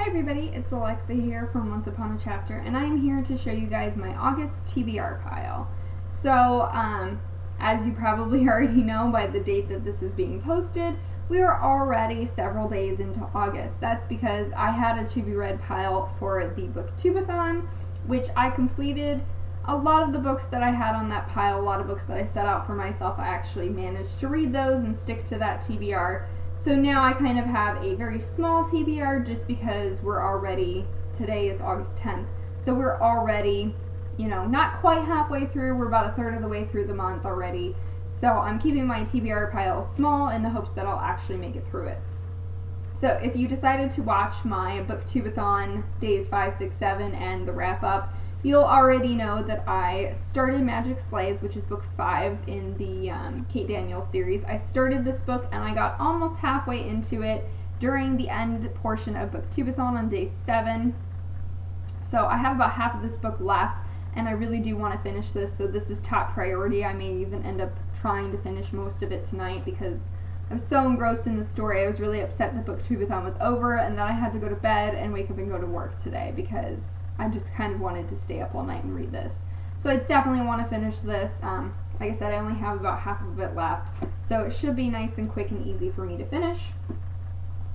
everybody, it's Alexa here from Once Upon a Chapter, and I am here to show you guys my August TBR pile. So, as you probably already know by the date that this is being posted, we are already several days into August. That's because I had a to be read pile for the booktubeathon, which I completed. A lot of the books that I had on that pile, a lot of books that I set out for myself, I actually managed to read those and stick to that TBR. So now I kind of have a very small TBR just because today is August 10th, so we're already, not quite halfway through, we're about a third of the way through the month already. So I'm keeping my TBR pile small in the hopes that I'll actually make it through it. So if you decided to watch my booktubeathon days 5, 6, 7 and the wrap up, you'll already know that I started Magic Slays, which is book 5 in the Kate Daniels series. I started this book and I got almost halfway into it during the end portion of booktubeathon on day 7. So I have about half of this book left and I really do want to finish this, so this is top priority. I may even end up trying to finish most of it tonight because I was so engrossed in the story. I was really upset that booktubeathon was over and that I had to go to bed and wake up and go to work today because I just kind of wanted to stay up all night and read this. So I definitely want to finish this. Like I said, I only have about half of it left, so it should be nice and quick and easy for me to finish.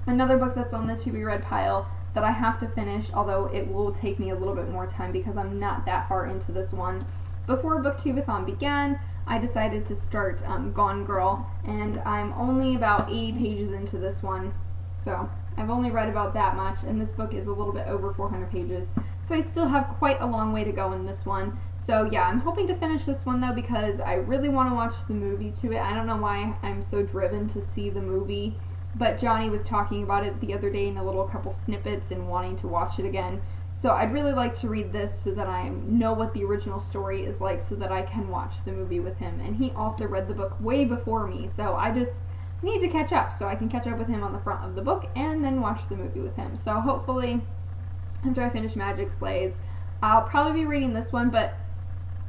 Another book that's on the to be read pile that I have to finish, although it will take me a little bit more time because I'm not that far into this one. Before booktubeathon began, I decided to start Gone Girl, and I'm only about 80 pages into this one, so I've only read about that much, and this book is a little bit over 400 pages, so I still have quite a long way to go in this one. So yeah, I'm hoping to finish this one though because I really want to watch the movie to it. I don't know why I'm so driven to see the movie, but Johnny was talking about it the other day in a little couple snippets and wanting to watch it again. So I'd really like to read this so that I know what the original story is like so that I can watch the movie with him. And he also read the book way before me, so I just need to catch up so I can catch up with him on the front of the book and then watch the movie with him. So hopefully, after I finish Magic Slays, I'll probably be reading this one, but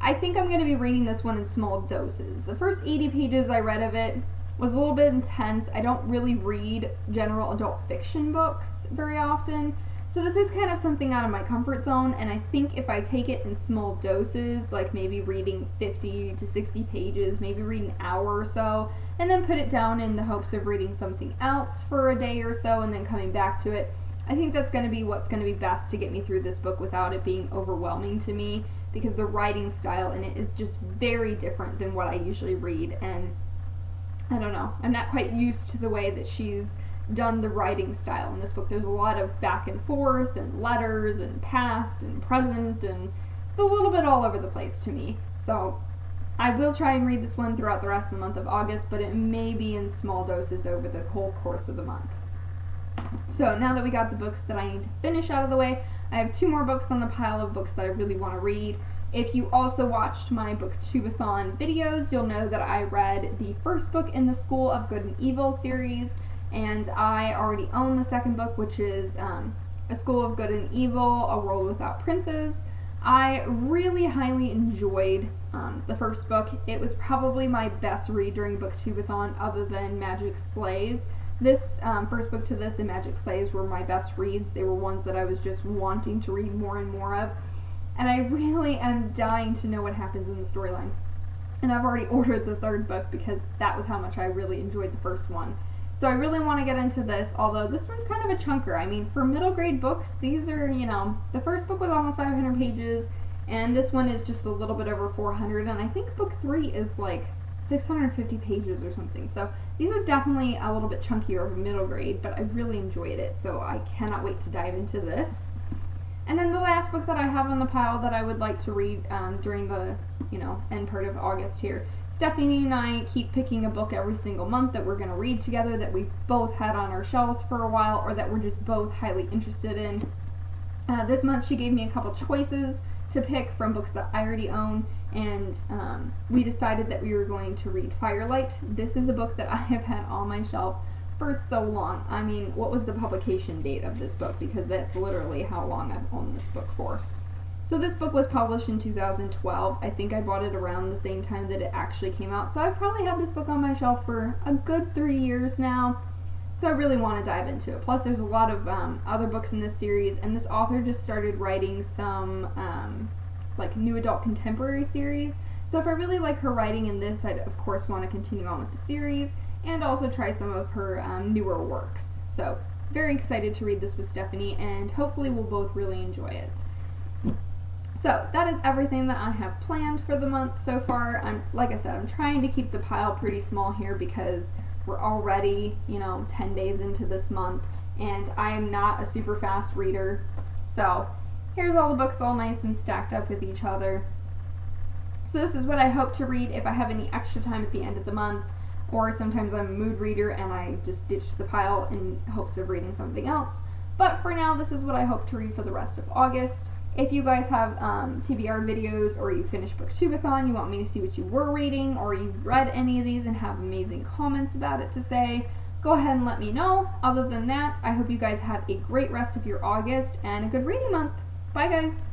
I think I'm going to be reading this one in small doses. The first 80 pages I read of it was a little bit intense. I don't really read general adult fiction books very often, so this is kind of something out of my comfort zone, and I think if I take it in small doses, like maybe reading 50 to 60 pages, maybe read an hour or so, and then put it down in the hopes of reading something else for a day or so and then coming back to it, I think that's going to be what's going to be best to get me through this book without it being overwhelming to me, because the writing style in it is just very different than what I usually read, and I don't know, I'm not quite used to the way that she's done the writing style in this book. There's a lot of back and forth and letters and past and present, and it's a little bit all over the place to me. So I will try and read this one throughout the rest of the month of August, but it may be in small doses over the whole course of the month. So now that we got the books that I need to finish out of the way, I have 2 more books on the pile of books that I really want to read. If you also watched my booktubeathon videos, you'll know that I read the first book in the School of Good and Evil series, and I already own the second book, which is A School of Good and Evil, A World Without Princes. I really highly enjoyed the first book. It was probably my best read during booktubeathon other than Magic Slays. This first book to this and Magic Slays were my best reads. They were ones that I was just wanting to read more and more of. And I really am dying to know what happens in the storyline. And I've already ordered the third book because that was how much I really enjoyed the first one. So I really want to get into this, although this one's kind of a chunker. I mean, for middle grade books, these are, the first book was almost 500 pages, and this one is just a little bit over 400, and I think book 3 is like 650 pages or something. So these are definitely a little bit chunkier of middle grade, but I really enjoyed it, so I cannot wait to dive into this. And then the last book that I have on the pile that I would like to read during the, end part of August here. Stephanie and I keep picking a book every single month that we're going to read together that we've both had on our shelves for a while or that we're just both highly interested in. This month she gave me a couple choices to pick from books that I already own, and we decided that we were going to read Firelight. This is a book that I have had on my shelf for so long. I mean, what was the publication date of this book? Because that's literally how long I've owned this book for. So this book was published in 2012. I think I bought it around the same time that it actually came out. So I've probably had this book on my shelf for a good 3 years now. So I really want to dive into it. Plus, there's a lot of other books in this series, and this author just started writing some like new adult contemporary series. So if I really like her writing in this, I'd of course want to continue on with the series and also try some of her newer works. So very excited to read this with Stephanie, and hopefully we'll both really enjoy it. So that is everything that I have planned for the month so far. Like I said, I'm trying to keep the pile pretty small here because we're already, 10 days into this month, and I am not a super fast reader. So here's all the books all nice and stacked up with each other. So this is what I hope to read if I have any extra time at the end of the month, or sometimes I'm a mood reader and I just ditch the pile in hopes of reading something else. But for now, this is what I hope to read for the rest of August. If you guys have TBR videos, or you finished Booktubeathon, you want me to see what you were reading, or you read any of these and have amazing comments about it to say, go ahead and let me know. Other than that, I hope you guys have a great rest of your August and a good reading month. Bye guys!